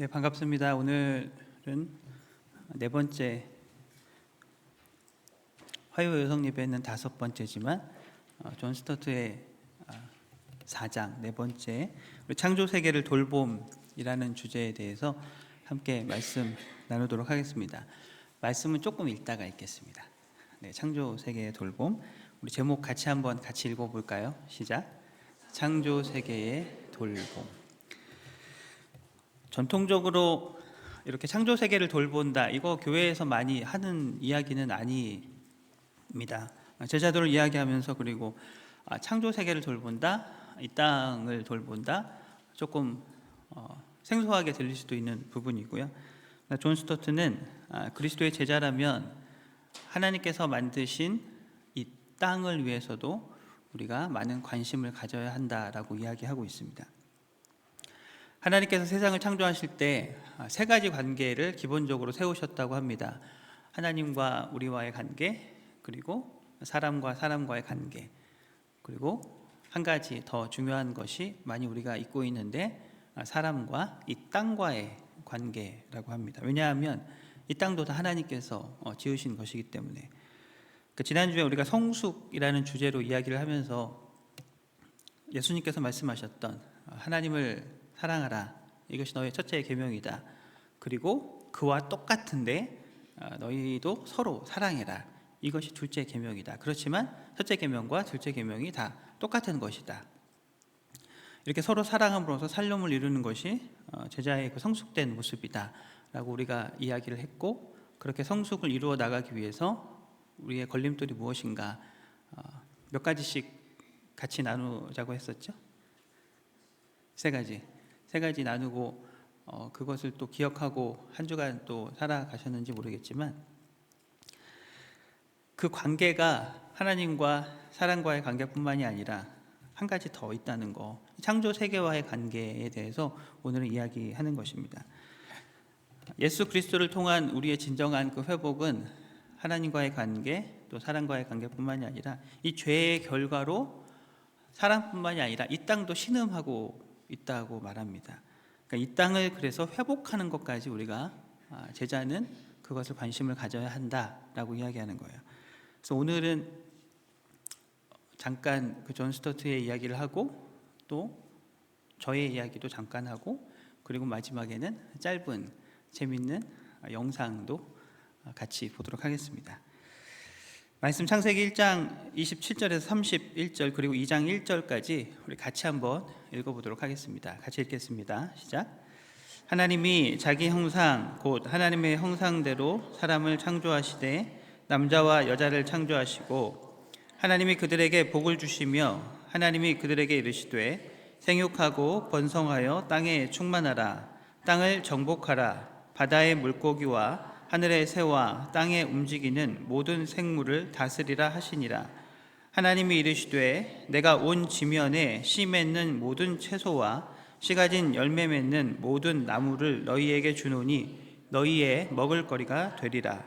네, 반갑습니다. 오늘은 네 번째 화요 여성 예배는 다섯 번째지만 존 스토트의 4장 네 번째 창조 세계를 돌봄이라는 주제에 대해서 함께 말씀 나누도록 하겠습니다. 말씀은 조금 읽다가 읽겠습니다. 네, 창조 세계의 돌봄. 우리 제목 같이 읽어볼까요? 시작. 창조 세계의 돌봄. 전통적으로 이렇게 창조 세계를 돌본다, 이거 교회에서 많이 하는 이야기는 아닙니다. 제자들을 이야기하면서 그리고 창조 세계를 돌본다, 이 땅을 돌본다, 조금 생소하게 들릴 수도 있는 부분이고요. 존 스토트는 그리스도의 제자라면 하나님께서 만드신 이 땅을 위해서도 우리가 많은 관심을 가져야 한다라고 이야기하고 있습니다. 하나님께서 세상을 창조하실 때 세 가지 관계를 기본적으로 세우셨다고 합니다. 하나님과 우리와의 관계, 그리고 사람과 사람과의 관계, 그리고 한 가지 더 중요한 것이 많이 우리가 잊고 있는데 사람과 이 땅과의 관계라고 합니다. 왜냐하면 이 땅도 다 하나님께서 지으신 것이기 때문에. 지난주에 우리가 성숙이라는 주제로 이야기를 하면서 예수님께서 말씀하셨던 하나님을 사랑하라, 이것이 너의 첫째 계명이다. 그리고 그와 똑같은데 너희도 서로 사랑해라, 이것이 둘째 계명이다. 그렇지만 첫째 계명과 둘째 계명이 다 똑같은 것이다. 이렇게 서로 사랑함으로써 살림을 이루는 것이 제자의 그 성숙된 모습이다 라고 우리가 이야기를 했고, 그렇게 성숙을 이루어 나가기 위해서 우리의 걸림돌이 무엇인가 몇 가지씩 같이 나누자고 했었죠. 세 가지 나누고 그것을 또 기억하고 한 주간 또 살아가셨는지 모르겠지만, 그 관계가 하나님과 사람과의 관계뿐만이 아니라 한 가지 더 있다는 거, 창조 세계와의 관계에 대해서 오늘은 이야기하는 것입니다. 예수 그리스도를 통한 우리의 진정한 그 회복은 하나님과의 관계, 또 사람과의 관계뿐만이 아니라 이 죄의 결과로 사람뿐만이 아니라 이 땅도 신음하고 있다고 말합니다. 그러니까 이 땅을 그래서 회복하는 것까지 우리가 제자는 그것을 관심을 가져야 한다라고 이야기하는 거예요. 그래서 오늘은 잠깐 그 존 스토트의 이야기를 하고 또 저의 이야기도 잠깐 하고, 그리고 마지막에는 짧은 재밌는 영상도 같이 보도록 하겠습니다. 말씀 창세기 1장 27절에서 31절 그리고 2장 1절까지 우리 같이 한번 읽어보도록 하겠습니다. 같이 읽겠습니다. 시작. 하나님이 자기 형상 곧 하나님의 형상대로 사람을 창조하시되 남자와 여자를 창조하시고, 하나님이 그들에게 복을 주시며 하나님이 그들에게 이르시되 생육하고 번성하여 땅에 충만하라. 땅을 정복하라. 바다의 물고기와 하늘의 새와 땅에 움직이는 모든 생물을 다스리라 하시니라. 하나님이 이르시되 내가 온 지면에 씨 맺는 모든 채소와 씨 가진 열매 맺는 모든 나무를 너희에게 주노니 너희의 먹을거리가 되리라.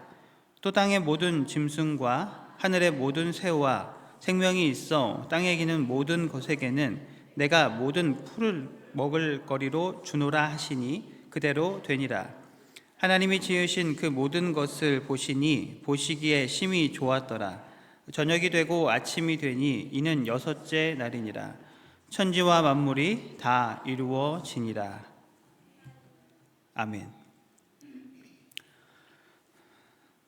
또 땅의 모든 짐승과 하늘의 모든 새와 생명이 있어 땅에 기는 모든 것에게는 내가 모든 풀을 먹을거리로 주노라 하시니 그대로 되니라. 하나님이 지으신 그 모든 것을 보시니 보시기에 심히 좋았더라. 저녁이 되고 아침이 되니 이는 여섯째 날이니라. 천지와 만물이 다 이루어지니라. 아멘.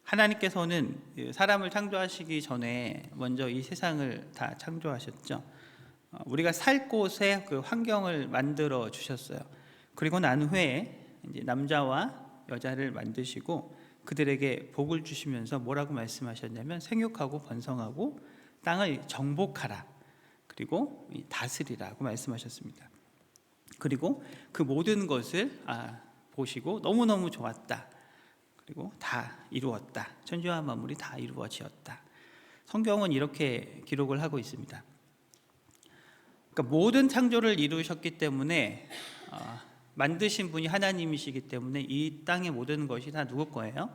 하나님께서는 사람을 창조하시기 전에 먼저 이 세상을 다 창조하셨죠. 우리가 살 곳에 그 환경을 만들어 주셨어요. 그리고 난 후에 이제 남자와 여자를 만드시고 그들에게 복을 주시면서 뭐라고 말씀하셨냐면 생육하고 번성하고 땅을 정복하라, 그리고 다스리라고 말씀하셨습니다. 그리고 그 모든 것을 보시고 너무너무 좋았다, 그리고 다 이루었다. 천지와 만물이 다 이루어지었다. 성경은 이렇게 기록을 하고 있습니다. 그러니까 모든 창조를 이루셨기 때문에 만드신 분이 하나님이시기 때문에 이 땅의 모든 것이 다 누구 거예요?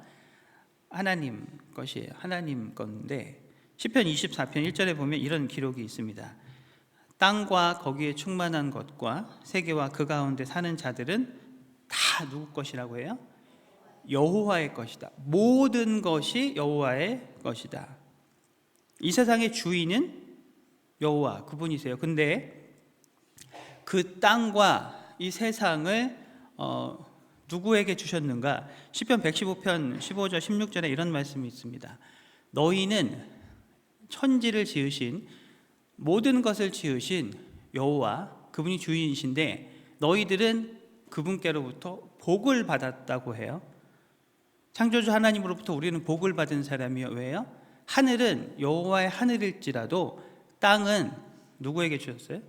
하나님 것이에요. 하나님 건데, 시편 24편 1절에 보면 이런 기록이 있습니다. 땅과 거기에 충만한 것과 세계와 그 가운데 사는 자들은 다 누구 것이라고 해요? 여호와의 것이다. 모든 것이 여호와의 것이다. 이 세상의 주인은 여호와 그분이세요. 근데 그 땅과 이 세상을 누구에게 주셨는가? 시편 115편 15절 16절에 이런 말씀이 있습니다. 너희는 천지를 지으신 모든 것을 지으신 여호와 그분이 주인이신데 너희들은 그분께로부터 복을 받았다고 해요. 창조주 하나님으로부터 우리는 복을 받은 사람이요. 왜요? 하늘은 여호와의 하늘일지라도 땅은 누구에게 주셨어요?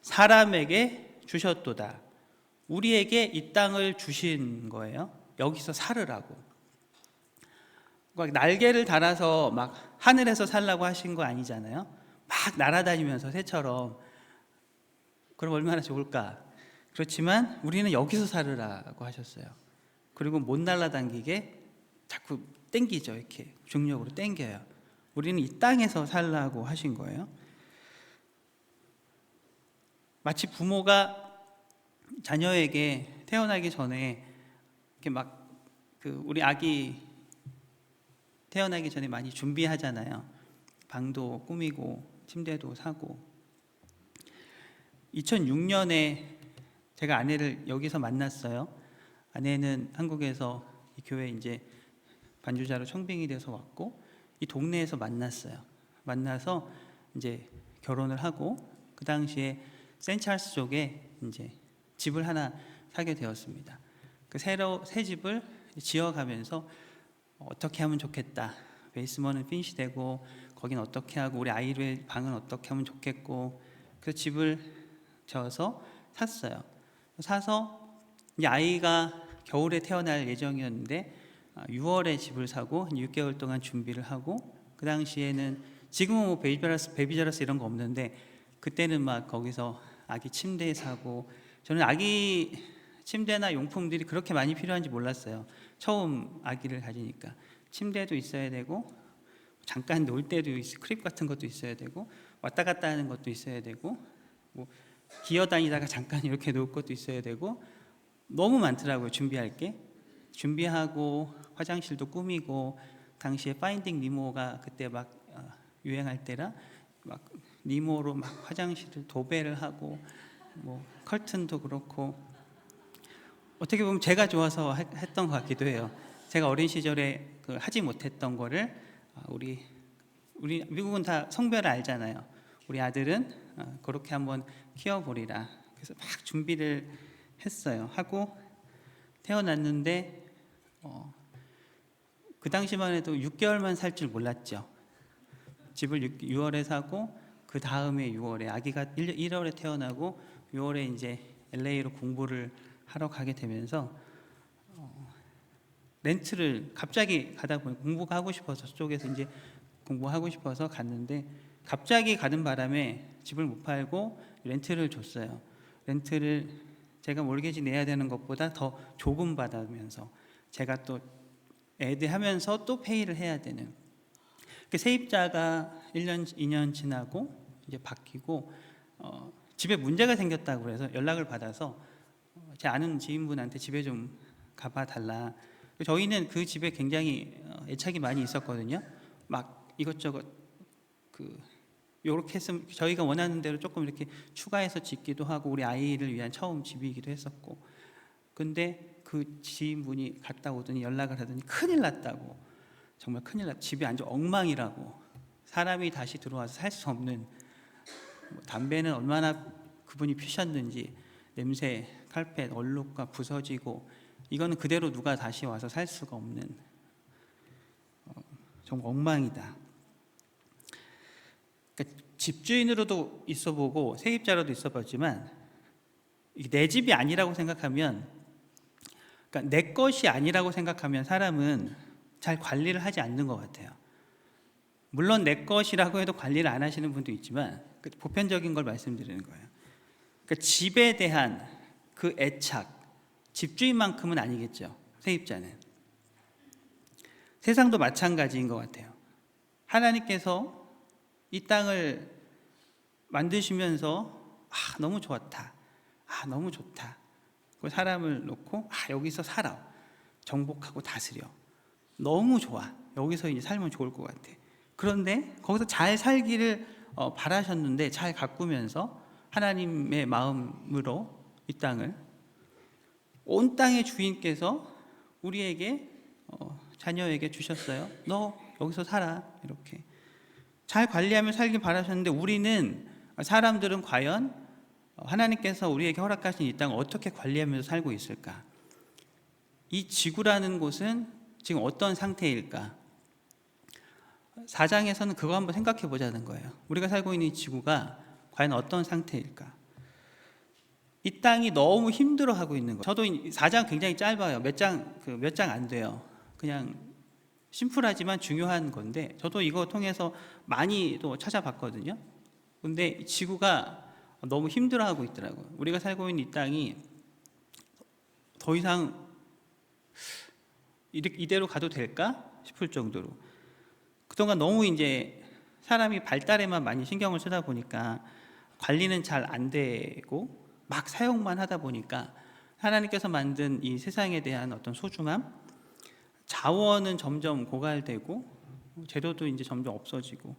사람에게 주셨도다. 우리에게 이 땅을 주신 거예요. 여기서 살으라고. 날개를 달아서 막 하늘에서 살라고 하신 거 아니잖아요. 막 날아다니면서 새처럼. 그럼 얼마나 좋을까? 그렇지만 우리는 여기서 살으라고 하셨어요. 그리고 못 날아다니게 자꾸 땡기죠. 이렇게 중력으로 땡겨요. 우리는 이 땅에서 살라고 하신 거예요. 마치 부모가 자녀에게 태어나기 전에 이렇게 막 우리 아기 태어나기 전에 많이 준비하잖아요. 방도 꾸미고 침대도 사고. 2006년에 제가 아내를 여기서 만났어요. 아내는 한국에서 이 교회 이제 반주자로 청빙이 돼서 왔고 이 동네에서 만났어요. 만나서 이제 결혼을 하고 그 당시에 센찰스 쪽에 이제 집을 하나 사게 되었습니다. 그 새 집을 지어가면서 어떻게 하면 좋겠다. 베이스먼은 핀시되고 거긴 어떻게 하고 우리 아이의 방은 어떻게 하면 좋겠고 그래서 집을 지어서 샀어요. 사서 이제 아이가 겨울에 태어날 예정이었는데 6월에 집을 사고 6개월 동안 준비를 하고 그 당시에는 지금은 뭐 베이비자라스 이런 거 없는데 그때는 막 거기서 아기 침대 사고 저는 아기 침대나 용품들이 그렇게 많이 필요한지 몰랐어요. 처음 아기를 가지니까 침대도 있어야 되고 잠깐 놀 때도 크립 같은 것도 있어야 되고 왔다 갔다 하는 것도 있어야 되고 뭐 기어다니다가 잠깐 이렇게 놓을 것도 있어야 되고 너무 많더라고요. 준비할 게. 준비하고 화장실도 꾸미고 당시에 파인딩 니모가 그때 막 유행할 때라 막 니모로 막 화장실을 도배를 하고 뭐 커튼도 그렇고 어떻게 보면 제가 좋아서 했던 것 같기도 해요. 제가 어린 시절에 하지 못했던 거를 우리 미국은 다 성별을 알잖아요. 우리 아들은 그렇게 한번 키워보리라. 그래서 막 준비를 했어요. 하고 태어났는데 그 당시만 해도 6개월만 살 줄 몰랐죠. 집을 6월에 사고 그 다음에 6월에 아기가 1월에 태어나고 6월에 이제 LA로 공부를 하러 가게 되면서 렌트를 갑자기 가다 보니 공부가 하고 싶어서 저쪽에서 이제 공부하고 싶어서 갔는데 갑자기 가는 바람에 집을 못 팔고 렌트를 줬어요. 렌트를 제가 모르게지 내야 되는 것보다 더 조금 받으면서 제가 또 애드하면서 또 페이를 해야 되는 그 세입자가 1년 2년 지나고 이제 바뀌고 집에 문제가 생겼다고 그래서 연락을 받아서 제 아는 지인분한테 집에 좀 가봐 달라. 저희는 그 집에 굉장히 애착이 많이 있었거든요. 막 이것저것 요렇게 했으면 저희가 원하는 대로 조금 이렇게 추가해서 짓기도 하고 우리 아이를 위한 처음 집이기도 했었고 근데 그 지인분이 갔다 오더니 연락을 하더니 큰일 났다고 정말 큰일 났 집이 완전 엉망이라고 사람이 다시 들어와서 살 수 없는 뭐 담배는 얼마나 그분이 피셨는지 냄새 칼펫 얼룩과 부서지고 이거는 그대로 누가 다시 와서 살 수가 없는 정말 엉망이다. 그러니까 집주인으로도 있어보고 세입자로도 있어봤지만 이게 내 집이 아니라고 생각하면 그러니까 내 것이 아니라고 생각하면 사람은 잘 관리를 하지 않는 것 같아요. 물론 내 것이라고 해도 관리를 안 하시는 분도 있지만 보편적인 걸 말씀드리는 거예요. 그러니까 집에 대한 그 애착 집주인만큼은 아니겠죠. 세입자는 세상도 마찬가지인 것 같아요. 하나님께서 이 땅을 만드시면서 너무 좋았다. 너무 좋다. 그 사람을 놓고 여기서 살아. 정복하고 다스려. 너무 좋아. 여기서 이제 살면 좋을 것 같아. 그런데 거기서 잘 살기를 바라셨는데 잘 가꾸면서 하나님의 마음으로 이 땅을, 온 땅의 주인께서 우리에게 자녀에게 주셨어요. 너 여기서 살아. 이렇게 잘 관리하며 살길 바라셨는데 사람들은 과연 하나님께서 우리에게 허락하신 이 땅을 어떻게 관리하면서 살고 있을까? 이 지구라는 곳은 지금 어떤 상태일까? 4장에서는 그거 한번 생각해 보자는 거예요. 우리가 살고 있는 이 지구가 과연 어떤 상태일까? 이 땅이 너무 힘들어하고 있는 거예요. 저도 4장 굉장히 짧아요. 몇 장 안 돼요. 그냥 심플하지만 중요한 건데 저도 이거 통해서 많이 또 찾아봤거든요. 근데 지구가 너무 힘들어하고 있더라고요. 우리가 살고 있는 이 땅이 더 이상 이대로 가도 될까 싶을 정도로, 그동안 너무 이제 사람이 발달에만 많이 신경을 쓰다 보니까 관리는 잘 안 되고 막 사용만 하다 보니까 하나님께서 만든 이 세상에 대한 어떤 소중함, 자원은 점점 고갈되고 재료도 이제 점점 없어지고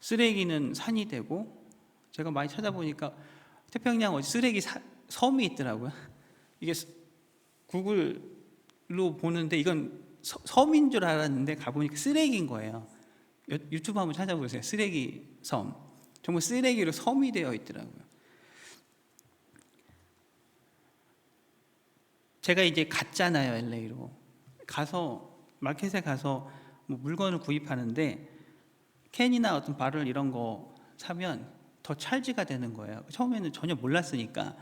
쓰레기는 산이 되고, 제가 많이 찾아보니까 태평양 어디 쓰레기 섬이 있더라고요. 이게 구글로 보는데 이건 섬인 줄 알았는데 가보니까 쓰레기인 거예요. 유튜브 한번 찾아보세요. 쓰레기 섬. 정말 쓰레기로 섬이 되어 있더라고요. 제가 이제 갔잖아요, LA로. 가서 마켓에 가서 뭐 물건을 구입하는데 캔이나 어떤 바럴 이런 거 사면 더 찰지가 되는 거예요. 처음에는 전혀 몰랐으니까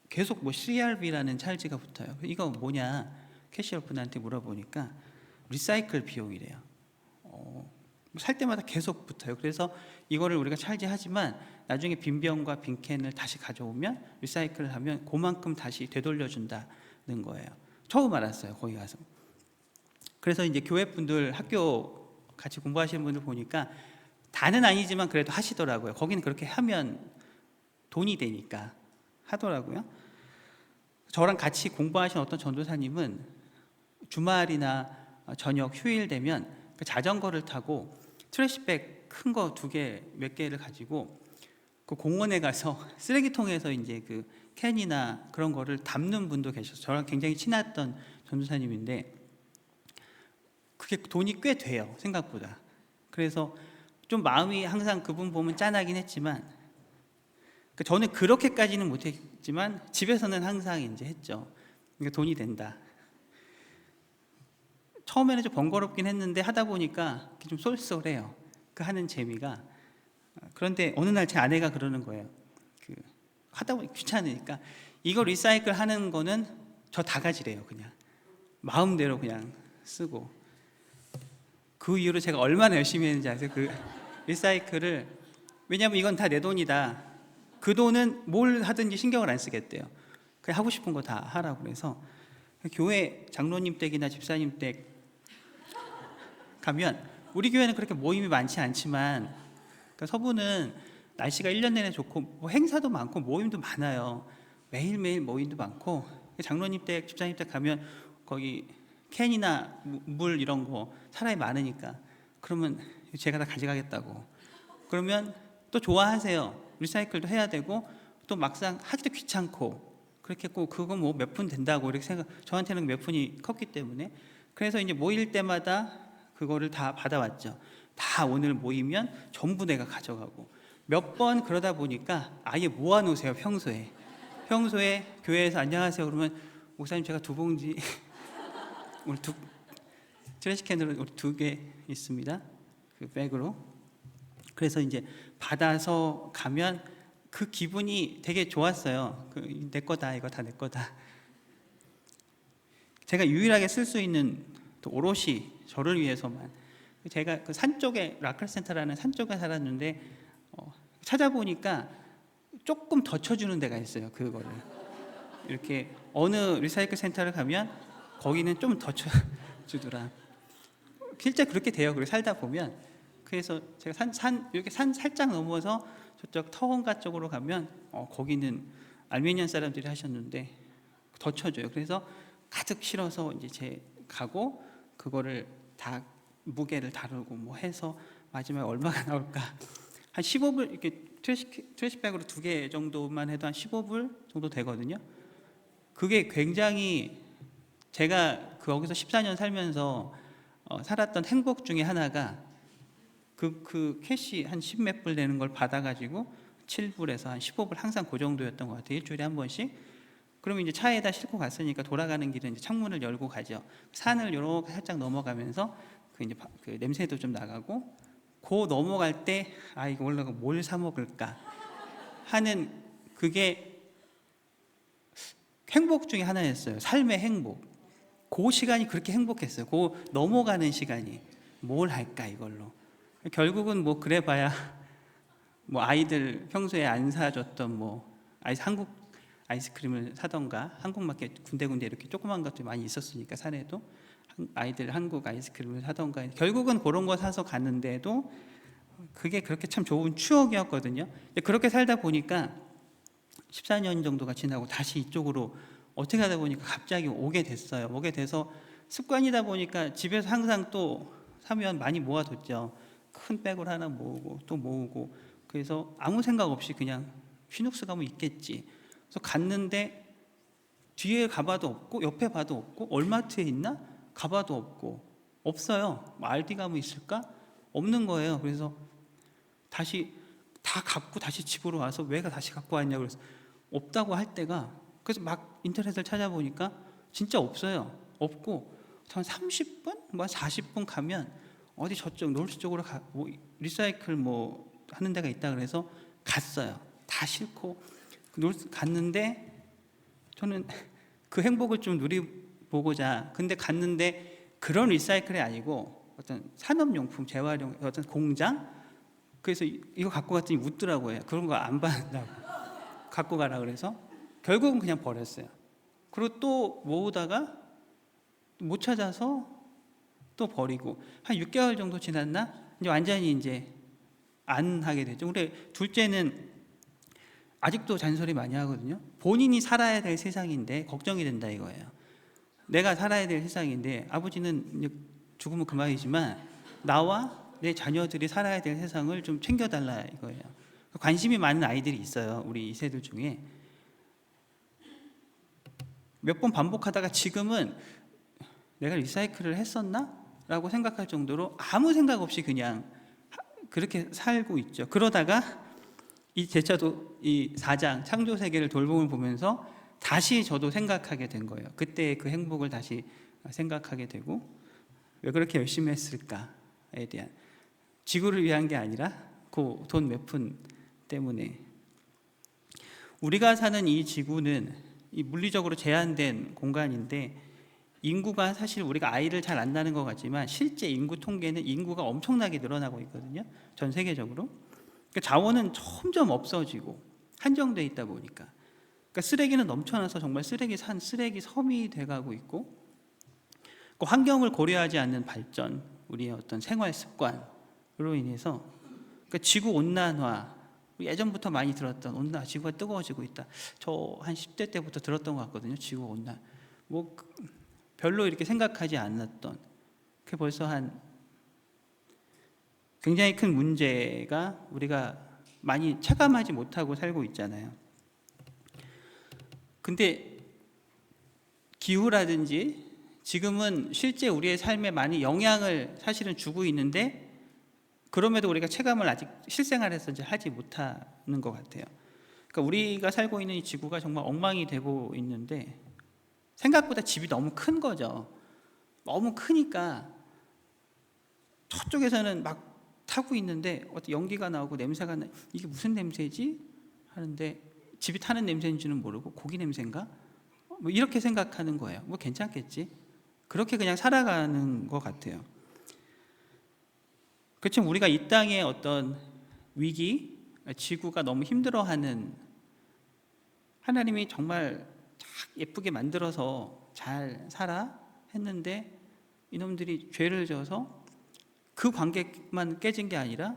계속 뭐 CRB라는 찰지가 붙어요. 이거 뭐냐 캐시어분한테 물어보니까 리사이클 비용이래요. 살 때마다 계속 붙어요. 그래서 이거를 우리가 찰지하지만 나중에 빈 병과 빈 캔을 다시 가져오면 리사이클을 하면 그만큼 다시 되돌려준다는 거예요. 처음 알았어요, 거기 가서. 그래서 이제 교회 분들, 학교 같이 공부하시는 분들 보니까 다는 아니지만 그래도 하시더라고요. 거기는 그렇게 하면 돈이 되니까 하더라고요. 저랑 같이 공부하신 어떤 전도사님은 주말이나 저녁 휴일 되면 그 자전거를 타고 트래시백 큰 거 몇 개를 가지고 그 공원에 가서 쓰레기통에서 이제 그 캔이나 그런 거를 담는 분도 계셔서 저랑 굉장히 친했던 전도사님인데 그게 돈이 꽤 돼요, 생각보다. 그래서 좀 마음이 항상 그분 보면 짠하긴 했지만, 저는 그렇게까지는 못했지만 집에서는 항상 이제 했죠. 그러니까 돈이 된다. 처음에는 좀 번거롭긴 했는데 하다 보니까 좀 쏠쏠해요, 그 하는 재미가. 그런데 어느 날 제 아내가 그러는 거예요. 하다 보니 귀찮으니까 이거 리사이클 하는 거는 저 다 가지래요. 그냥 마음대로 그냥 쓰고. 그 이후로 제가 얼마나 열심히 했는지 아세요? 그 리사이클을. 왜냐하면 이건 다 내 돈이다. 그 돈은 뭘 하든지 신경을 안 쓰겠대요. 그냥 하고 싶은 거 다 하라고. 그래서 교회 장로님 댁이나 집사님 댁 가면, 우리 교회는 그렇게 모임이 많지 않지만 서부는 날씨가 1년 내내 좋고 뭐 행사도 많고 모임도 많아요. 매일매일 모임도 많고, 장로님 댁, 집사님 댁 가면 거기 캔이나 물 이런 거 사람이 많으니까, 그러면 제가 다 가져가겠다고. 그러면 또 좋아하세요. 리사이클도 해야 되고 또 막상 하기도 귀찮고, 그렇게 꼭 그거 뭐 몇 푼 된다고 이렇게 저한테는 몇 푼이 컸기 때문에. 그래서 이제 모일 때마다 그거를 다 받아왔죠. 다 오늘 모이면 전부 내가 가져가고, 몇 번 그러다 보니까 아예 모아놓으세요. 평소에 교회에서 안녕하세요 그러면, 목사님 제가 2봉지 오늘 트래시캔으로 2개 있습니다, 그 백으로. 그래서 이제 받아서 가면 그 기분이 되게 좋았어요. 내 거다, 이거 다 내 거다. 제가 유일하게 쓸 수 있는, 또 오롯이 저를 위해서만, 제가 그 산 쪽에, 라클센터라는 산 쪽에 살았는데 찾아보니까 조금 더 쳐주는 데가 있어요. 그거를 이렇게 어느 리사이클 센터를 가면 거기는 좀 더 쳐주더라. 실제 그렇게 돼요. 그리고 살다 보면. 그래서 제가 이렇게 산 살짝 넘어서 저쪽 터원가 쪽으로 가면 거기는 알메니안 사람들이 하셨는데 더 쳐줘요. 그래서 가득 실어서 이제 제 가고 그거를 다 무게를 다루고 뭐 해서 마지막에 얼마가 나올까 한 15불 이렇게 트래시백으로 2개 정도만 해도 한 15불 정도 되거든요. 그게 굉장히 제가 거기서 14년 살면서 살았던 행복 중에 하나가 그 캐시 한 10몇 불 되는 걸 받아가지고 7불에서 한 15불 항상 그 정도였던 것 같아요. 일주일에 한 번씩. 그러면 이제 차에다 싣고 갔으니까 돌아가는 길은 이제 창문을 열고 가죠. 산을 이렇게 살짝 넘어가면서 그 냄새도 좀 나가고 그 넘어갈 때 이거 올라가 뭘 사 먹을까 하는 그게 행복 중에 하나였어요. 삶의 행복. 그 시간이 그렇게 행복했어요. 그 넘어가는 시간이 뭘 할까 이걸로. 결국은 뭐 그래봐야 뭐 아이들 평소에 안 사줬던 뭐 한국 아이스크림을 사던가, 한국마켓 군데군데 이렇게 조그만 것들이 많이 있었으니까 산에도 아이들 한국 아이스크림을 사던가, 결국은 그런 거 사서 갔는데도 그게 그렇게 참 좋은 추억이었거든요. 그렇게 살다 보니까 14년 정도가 지나고 다시 이쪽으로 어떻게 하다 보니까 갑자기 오게 됐어요. 오게 돼서 습관이다 보니까 집에서 항상 또 사면 많이 모아뒀죠. 큰 백을 하나 모으고 또 모으고, 그래서 아무 생각 없이 그냥 휘눅스 가면 있겠지. 그래서 갔는데 뒤에 가봐도 없고 옆에 봐도 없고 얼마트에 있나? 가봐도 없고 없어요. 알디 가면 있을까? 없는 거예요. 그래서 다시 다 갖고 다시 집으로 와서 왜 다시 갖고 왔냐고 그래서 없다고 할 때가, 그래서 막 인터넷을 찾아보니까 진짜 없어요. 없고 한 30분? 뭐 40분 가면 어디 저쪽 노르스 쪽으로 뭐 리사이클 뭐 하는 데가 있다 그래서 갔어요. 다 싣고 노르스 갔는데 저는 그 행복을 좀 누리보고자, 근데 갔는데 그런 리사이클이 아니고 어떤 산업용품 재활용 어떤 공장, 그래서 이거 갖고 갔더니 웃더라고요. 그런 거 안 받는다고 갖고 가라 그래서 결국은 그냥 버렸어요. 그리고 또 모으다가 못 찾아서 또 버리고 한 6개월 정도 지났나 이제 완전히 이제 안 하게 되죠. 근데 둘째는 아직도 잔소리 많이 하거든요. 본인이 살아야 될 세상인데 걱정이 된다 이거예요. 내가 살아야 될 세상인데 아버지는 이제 죽으면 그만이지만 나와 내 자녀들이 살아야 될 세상을 좀 챙겨달라 이거예요. 관심이 많은 아이들이 있어요. 우리 2세들 중에 몇 번 반복하다가 지금은 내가 리사이클을 했었나? 라고 생각할 정도로 아무 생각 없이 그냥 그렇게 살고 있죠. 그러다가 제차도 이 4장 창조세계를 돌봄을 보면서 다시 저도 생각하게 된 거예요. 그때의 그 행복을 다시 생각하게 되고, 왜 그렇게 열심히 했을까에 대한, 지구를 위한 게 아니라 그 돈 몇 푼 때문에. 우리가 사는 이 지구는 이 물리적으로 제한된 공간인데, 인구가 사실 우리가 아이를 잘 안 낳는 것 같지만 실제 인구 통계는 인구가 엄청나게 늘어나고 있거든요. 전 세계적으로. 그러니까 자원은 점점 없어지고 한정돼 있다 보니까, 그러니까 쓰레기는 넘쳐나서 정말 쓰레기 섬이 돼가고 있고, 그 환경을 고려하지 않는 발전, 우리의 어떤 생활 습관으로 인해서, 그러니까 지구 온난화, 예전부터 많이 들었던 온난화, 지구가 뜨거워지고 있다. 저 한 10대 때부터 들었던 것 같거든요. 지구 온난, 뭐 별로 이렇게 생각하지 않았던, 그게 벌써 한 굉장히 큰 문제가 우리가 많이 체감하지 못하고 살고 있잖아요. 근데 기후라든지 지금은 실제 우리의 삶에 많이 영향을 사실은 주고 있는데, 그럼에도 우리가 체감을 아직 실생활에서 이제 하지 못하는 것 같아요. 그러니까 우리가 살고 있는 이 지구가 정말 엉망이 되고 있는데, 생각보다 집이 너무 큰 거죠. 너무 크니까 저쪽에서는 막 타고 있는데 어떤 연기가 나오고 냄새가 나, 이게 무슨 냄새지? 하는데 집이 타는 냄새인지는 모르고 고기 냄새인가? 뭐 이렇게 생각하는 거예요. 뭐 괜찮겠지? 그렇게 그냥 살아가는 것 같아요. 그렇지만 우리가 이 땅의 어떤 위기, 지구가 너무 힘들어하는, 하나님이 정말 예쁘게 만들어서 잘 살아 했는데 이놈들이 죄를 져서 그 관계만 깨진 게 아니라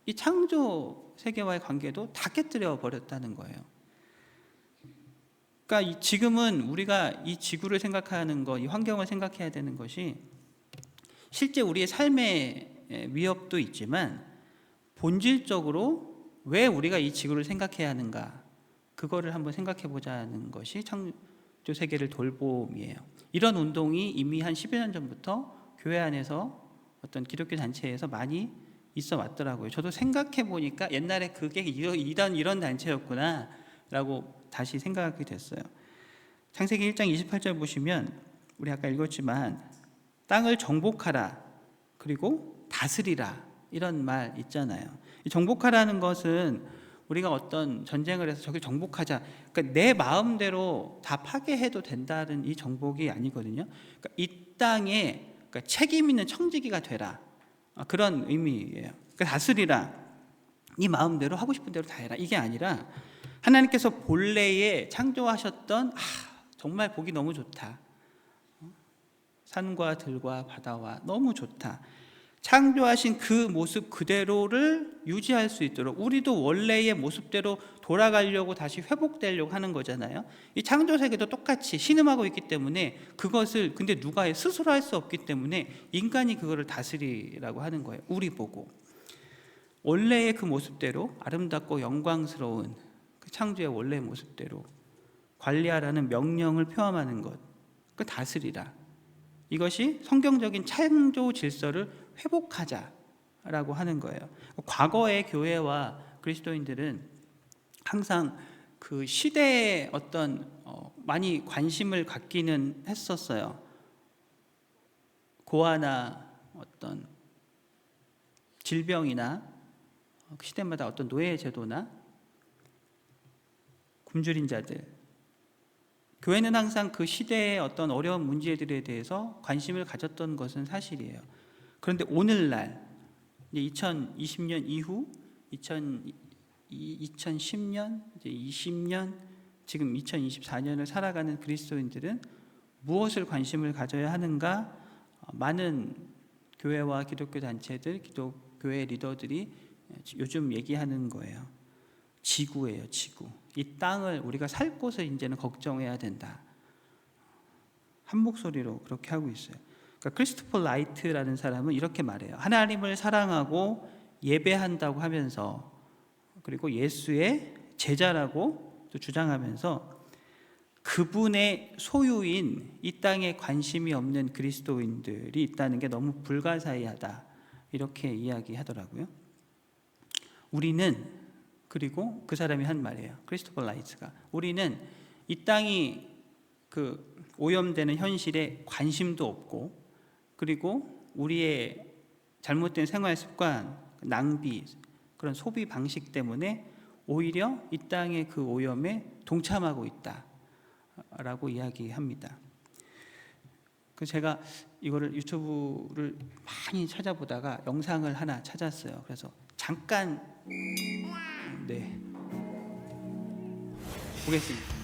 이 창조 세계와의 관계도 다 깨뜨려 버렸다는 거예요. 그러니까 지금은 우리가 이 지구를 생각하는 것, 이 환경을 생각해야 되는 것이 실제 우리의 삶의 위협도 있지만 본질적으로 왜 우리가 이 지구를 생각해야 하는가, 그거를 한번 생각해 보자는 것이 창조 세계를 돌봄이에요. 이런 운동이 이미 한 10여 년 전부터 교회 안에서 어떤 기독교 단체에서 많이 있어 왔더라고요. 저도 생각해 보니까 옛날에 그게 이런 단체였구나 라고 다시 생각하게 됐어요. 창세기 1장 28절 보시면 우리 아까 읽었지만 땅을 정복하라 그리고 다스리라 이런 말 있잖아요. 이 정복하라는 것은 우리가 어떤 전쟁을 해서 저기 정복하자, 그러니까 내 마음대로 다 파괴해도 된다는 이 정복이 아니거든요. 그러니까 이 땅에 그러니까 책임 있는 청지기가 되라, 그런 의미예요. 그러니까 다스리라, 네 마음대로 하고 싶은 대로 다 해라, 이게 아니라 하나님께서 본래에 창조하셨던 정말 보기 너무 좋다, 산과 들과 바다와 너무 좋다, 창조하신 그 모습 그대로를 유지할 수 있도록 우리도 원래의 모습대로 돌아가려고 다시 회복되려고 하는 거잖아요. 이 창조 세계도 똑같이 신음하고 있기 때문에 그것을 근데 누가 스스로 할 수 없기 때문에 인간이 그거를 다스리라고 하는 거예요. 우리 보고 원래의 그 모습대로 아름답고 영광스러운 그 창조의 원래의 모습대로 관리하라는 명령을 표함하는 것, 그 다스리라. 이것이 성경적인 창조 질서를 회복하자라고 하는 거예요. 과거의 교회와 그리스도인들은 항상 그 시대에 어떤 많이 관심을 갖기는 했었어요. 고아나 어떤 질병이나 그 시대마다 어떤 노예 제도나 굶주린 자들, 교회는 항상 그 시대의 어떤 어려운 문제들에 대해서 관심을 가졌던 것은 사실이에요. 그런데 오늘날 2020년 이후 2010년, 이제 20년, 지금 2024년을 살아가는 그리스도인들은 무엇을 관심을 가져야 하는가? 많은 교회와 기독교 단체들, 기독교회 리더들이 요즘 얘기하는 거예요. 지구예요, 지구. 이 땅을 우리가 살 곳을 이제는 걱정해야 된다. 한 목소리로 그렇게 하고 있어요. 그러니까 크리스토퍼 라이트라는 사람은 이렇게 말해요. 하나님을 사랑하고 예배한다고 하면서, 그리고 예수의 제자라고 또 주장하면서 그분의 소유인 이 땅에 관심이 없는 그리스도인들이 있다는 게 너무 불가사의하다, 이렇게 이야기하더라고요. 우리는, 그리고 그 사람이 한 말이에요. 크리스토퍼 라이트가, 우리는 이 땅이 그 오염되는 현실에 관심도 없고, 그리고 우리의 잘못된 생활 습관, 낭비, 그런 소비 방식 때문에 오히려 이 땅의 그 오염에 동참하고 있다라고 이야기합니다. 그래서 제가 이거를 유튜브를 많이 찾아보다가 영상을 하나 찾았어요. 그래서 잠깐 보겠습니다.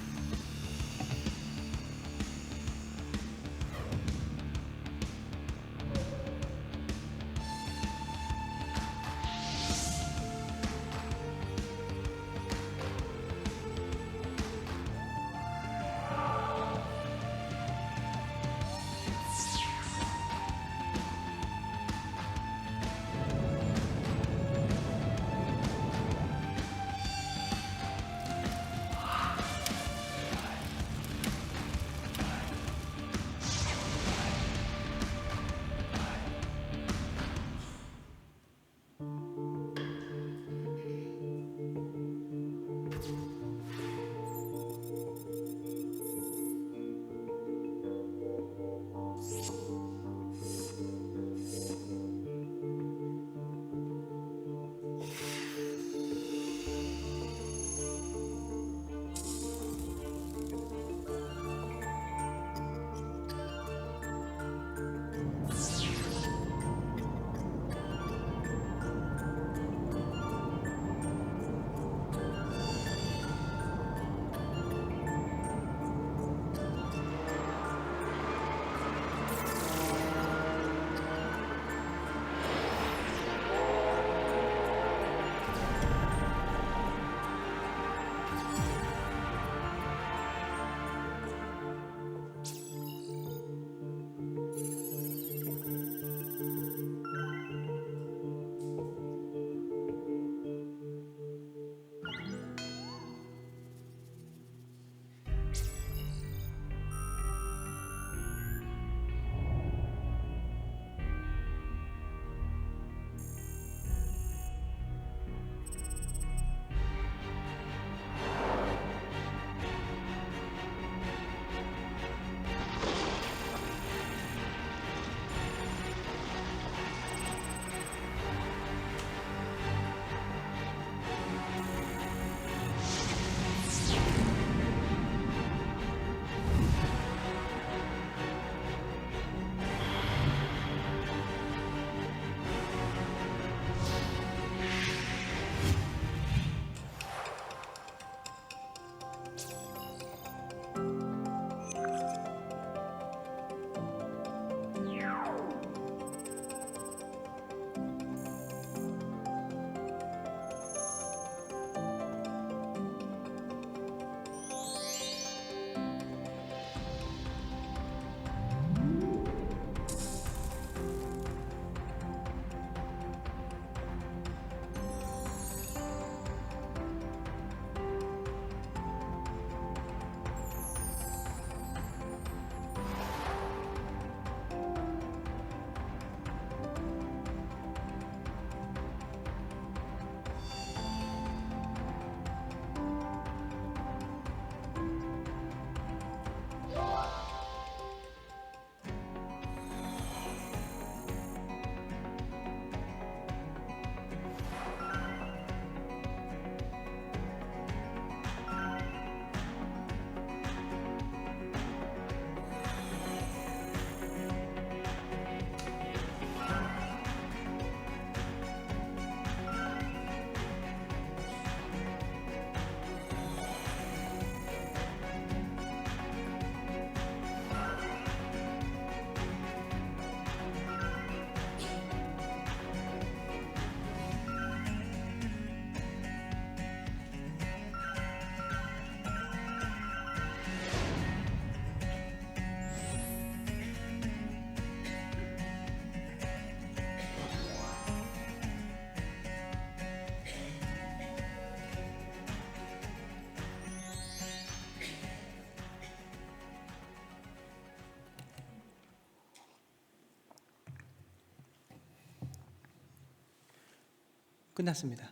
끝났습니다.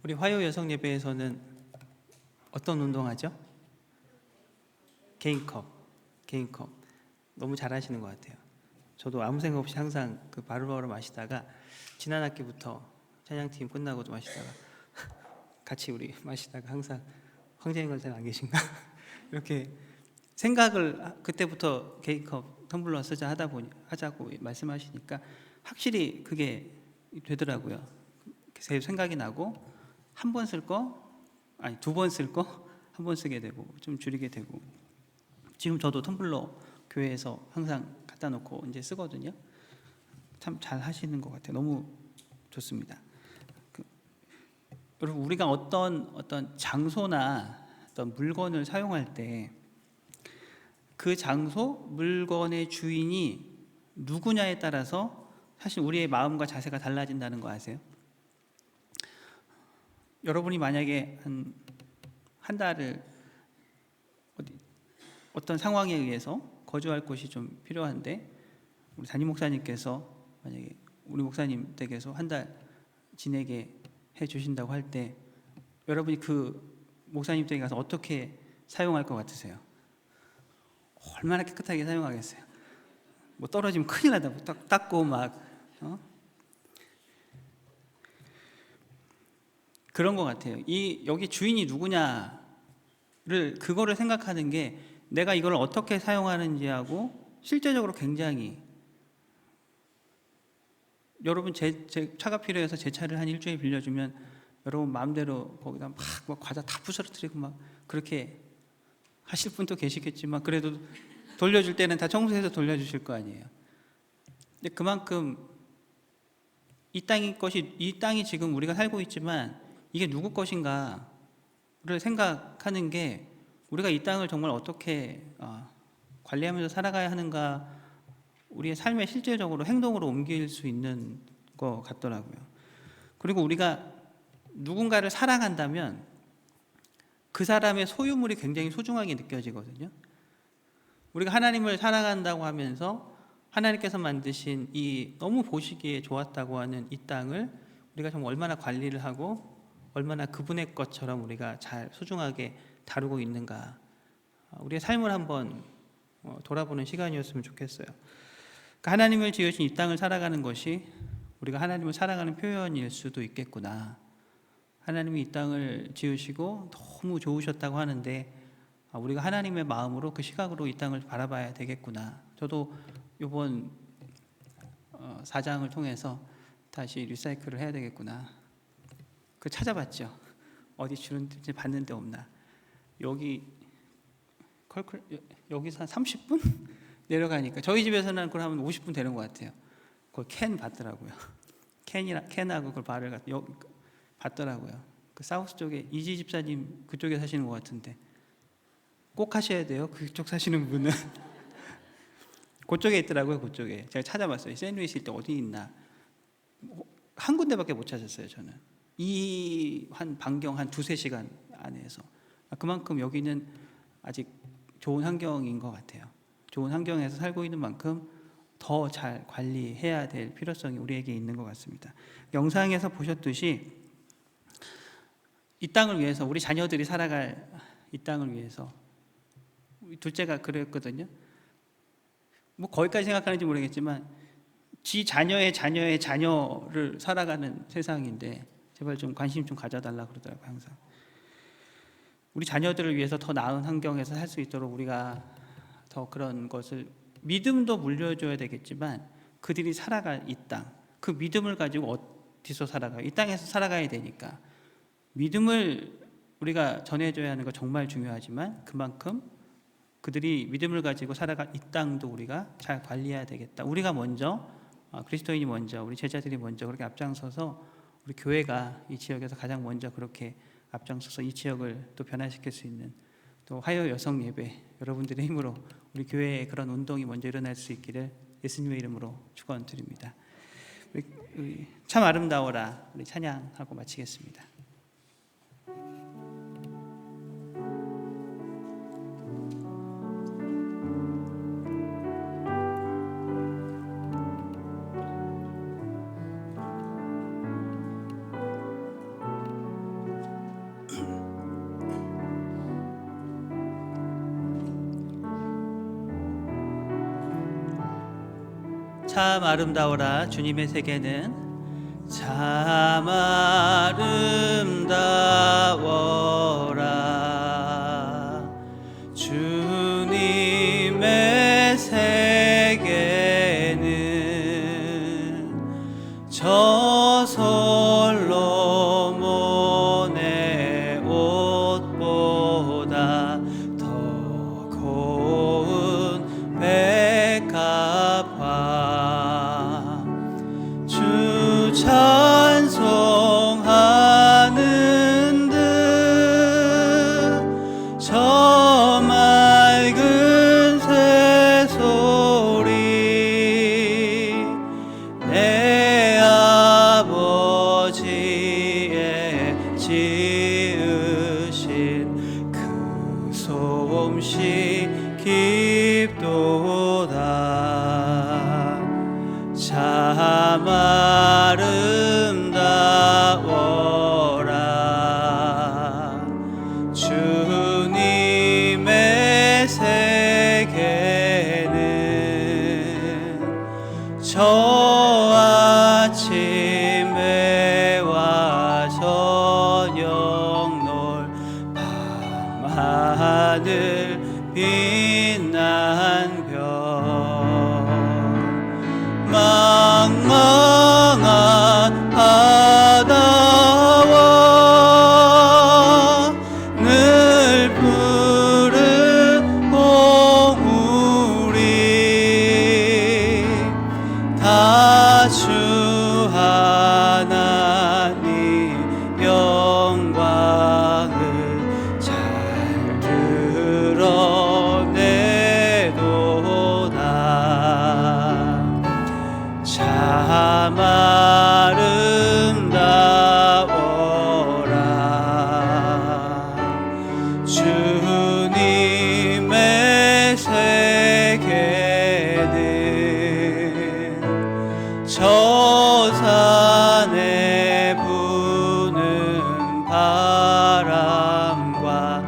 우리 화요 여성 예배에서는 어떤 운동하죠? 개인컵. 너무 잘하시는 것 같아요. 저도 아무 생각 없이 항상 그 바로바로 마시다가 지난 학기부터 찬양팀 끝나고도 마시다가 같이 우리 마시다가 항상 황재인 권사님 안 계신가? 이렇게 생각을 그때부터 개인컵 텀블러 쓰자 하자고 말씀하시니까 확실히 그게 되더라고요. 생각이 나고 한 번 쓸 거 아니 2번 쓸 거 한 번 쓰게 되고 좀 줄이게 되고 지금 저도 텀블러 교회에서 항상 갖다 놓고 이제 쓰거든요. 참 잘 하시는 것 같아요. 너무 좋습니다. 여러분 우리가 어떤 장소나 어떤 물건을 사용할 때 그 장소, 물건의 주인이 누구냐에 따라서 사실 우리의 마음과 자세가 달라진다는 거 아세요? 여러분이 만약에 한 달을 어떤 상황에 의해서 거주할 곳이 좀 필요한데 우리 담임 목사님께서 만약에 우리 목사님 댁에서 한 달 지내게 해 주신다고 할 때 여러분이 그 목사님 댁에 가서 어떻게 사용할 것 같으세요? 얼마나 깨끗하게 사용하겠어요? 뭐 떨어지면 큰일 나다. 뭐 닦고 막 그런 것 같아요. 여기 주인이 누구냐를 그거를 생각하는 게 내가 이걸 어떻게 사용하는지하고 실제적으로 굉장히 여러분 제 차가 필요해서 제 차를 한 일주일 빌려주면 여러분 마음대로 거기다 막 과자 다 부서뜨리고 막 그렇게 하실 분도 계시겠지만 그래도 돌려줄 때는 다 청소해서 돌려주실 거 아니에요. 근데 그만큼 이 땅이 지금 우리가 살고 있지만 이게 누구 것인가를 생각하는 게 우리가 이 땅을 정말 어떻게 관리하면서 살아가야 하는가 우리의 삶에 실질적으로 행동으로 옮길 수 있는 것 같더라고요. 그리고 우리가 누군가를 사랑한다면 그 사람의 소유물이 굉장히 소중하게 느껴지거든요. 우리가 하나님을 사랑한다고 하면서 하나님께서 만드신 이 너무 보시기에 좋았다고 하는 이 땅을 우리가 정말 얼마나 관리를 하고 얼마나 그분의 것처럼 우리가 잘 소중하게 다루고 있는가 우리의 삶을 한번 돌아보는 시간이었으면 좋겠어요. 그러니까 하나님을 지으신 이 땅을 살아가는 것이 우리가 하나님을 사랑하는 표현일 수도 있겠구나. 하나님이 이 땅을 지으시고 너무 좋으셨다고 하는데 우리가 하나님의 마음으로 그 시각으로 이 땅을 바라봐야 되겠구나. 저도 이번 4장을 통해서 다시 리사이클을 해야 되겠구나. 그 찾아봤죠. 어디 주는지 봤는데 없나. 여기서 한 30분 내려가니까 저희 집에서는 그걸 하면 50분 되는 것 같아요. 그걸 캔 받더라고요. 캔하고 그걸 발을 받더라고요. 그 사우스 쪽에 이지 집사님 그쪽에 사시는 것 같은데 꼭 하셔야 돼요. 그쪽 사시는 분은 그쪽에 있더라고요. 그쪽에 제가 찾아봤어요. 샌드위치 때 어디 있나 한 군데밖에 못 찾았어요. 저는 한 반경 한 2-3시간 안에서 그만큼 여기는 아직 좋은 환경인 것 같아요. 좋은 환경에서 살고 있는 만큼 더 잘 관리해야 될 필요성이 우리에게 있는 것 같습니다. 영상에서 보셨듯이 이 땅을 위해서 우리 자녀들이 살아갈 이 땅을 위해서 둘째가 그랬거든요. 뭐 거기까지 생각하는지 모르겠지만 지 자녀의 자녀의 자녀를 살아가는 세상인데 제발 좀 관심 좀 가져달라 그러더라고요. 항상 우리 자녀들을 위해서 더 나은 환경에서 살 수 있도록 우리가 더 그런 것을 믿음도 물려줘야 되겠지만 그들이 살아갈 이 땅, 그 믿음을 가지고 어디서 살아가요? 이 땅에서 살아가야 되니까 믿음을 우리가 전해줘야 하는 거 정말 중요하지만 그만큼 그들이 믿음을 가지고 살아갈 이 땅도 우리가 잘 관리해야 되겠다. 우리가 먼저 그리스도인이 먼저 우리 제자들이 먼저 그렇게 앞장서서 우리 교회가 이 지역에서 가장 먼저 그렇게 앞장서서 이 지역을 또 변화시킬 수 있는 또 화요 여성 예배 여러분들의 힘으로 우리 교회에 그런 운동이 먼저 일어날 수 있기를 예수님의 이름으로 축원드립니다. 우리 참 아름다워라 우리 찬양하고 마치겠습니다. 참 아름다워라. 주님의 세계는 참 아름다워라. 주님의 세계는 저 솔로몬의 옷보다 더 고운 백합화. 주 찬송하는 듯 저 맑은 새소리 내 아버지의 지으신 그 솜씨 깊도다. 참 아름다워라. 주님의 세계는 저 아침에와 저녁 놀 밤하늘 빛난 별 망망한 바다와 늘 푸른 봉우리 다 주 하나님 영광을 잘 드러내도다. 참 아름다워라. 주님의 세계는 저 산에 부는 바람과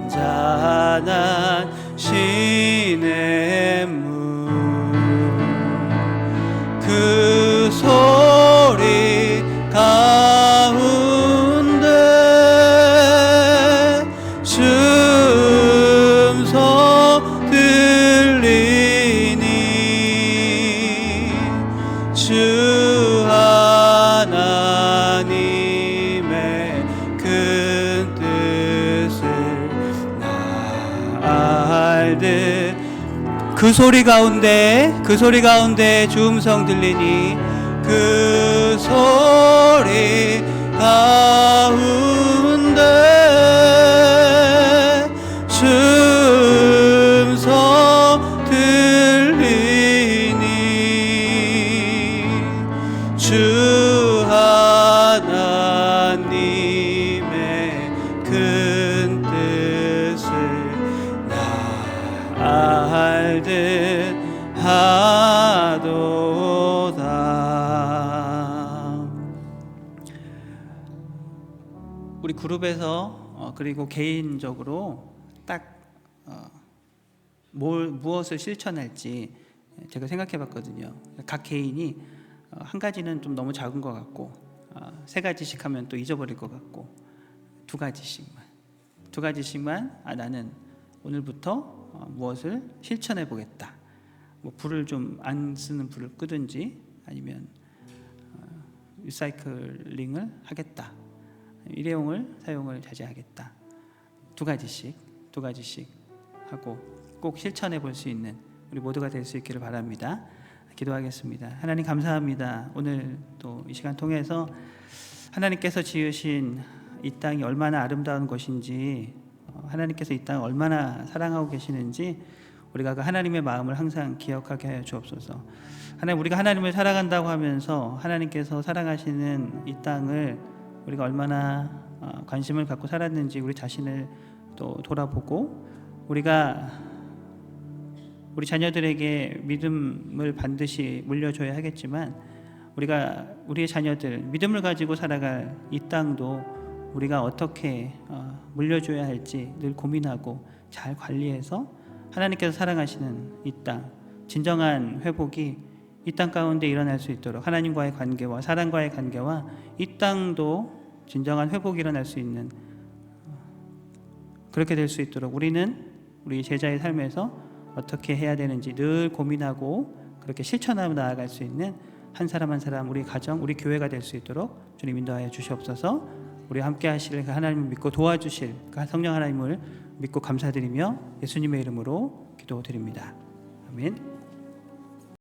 잔잔한 시냇물 그 소리 가운데 숨소 들리니 주 하나님의 큰 뜻을 나 알듯 그 소리 가운데 주 음성 들리니 그 소리 가운데 주 음성 들리니 주 하나님의 큰 뜻을 나 알듯 하도다. 우리 그룹에서 그리고 개인적으로 딱 무엇을 실천할지 제가 생각해 봤거든요. 각 개인이 한 가지는 좀 너무 작은 것 같고 세 가지씩 하면 또 잊어버릴 것 같고 두 가지씩만 나는 오늘부터 무엇을 실천해 보겠다. 뭐 불을 좀 안 쓰는 불을 끄든지 아니면 리사이클링을 하겠다. 일회용을 사용을 자제하겠다. 두 가지씩 하고 꼭 실천해 볼 수 있는 우리 모두가 될 수 있기를 바랍니다. 기도하겠습니다. 하나님 감사합니다. 오늘 또 이 시간 통해서 하나님께서 지으신 이 땅이 얼마나 아름다운 것인지, 하나님께서 이 땅을 얼마나 사랑하고 계시는지 우리가 그 하나님의 마음을 항상 기억하게 하여 주옵소서. 하나님, 우리가 하나님을 사랑한다고 하면서 하나님께서 사랑하시는 이 땅을 우리가 얼마나 관심을 갖고 살았는지 우리 자신을 또 돌아보고, 우리가 우리 자녀들에게 믿음을 반드시 물려줘야 하겠지만 우리가 우리의 자녀들 믿음을 가지고 살아갈 이 땅도 우리가 어떻게 물려줘야 할지 늘 고민하고 잘 관리해서 하나님께서 사랑하시는 이 땅, 진정한 회복이 이 땅 가운데 일어날 수 있도록 하나님과의 관계와 사람과의 관계와 이 땅도 진정한 회복이 일어날 수 있는 그렇게 될 수 있도록 우리는 우리 제자의 삶에서 어떻게 해야 되는지 늘 고민하고 그렇게 실천하며 나아갈 수 있는 한 사람 한 사람 우리 가정 우리 교회가 될 수 있도록 주님 인도하여 주시옵소서. 우리 함께 하실 하나님을 믿고 도와주실 성령 하나님을 믿고 감사드리며 예수님의 이름으로 기도드립니다. 아멘.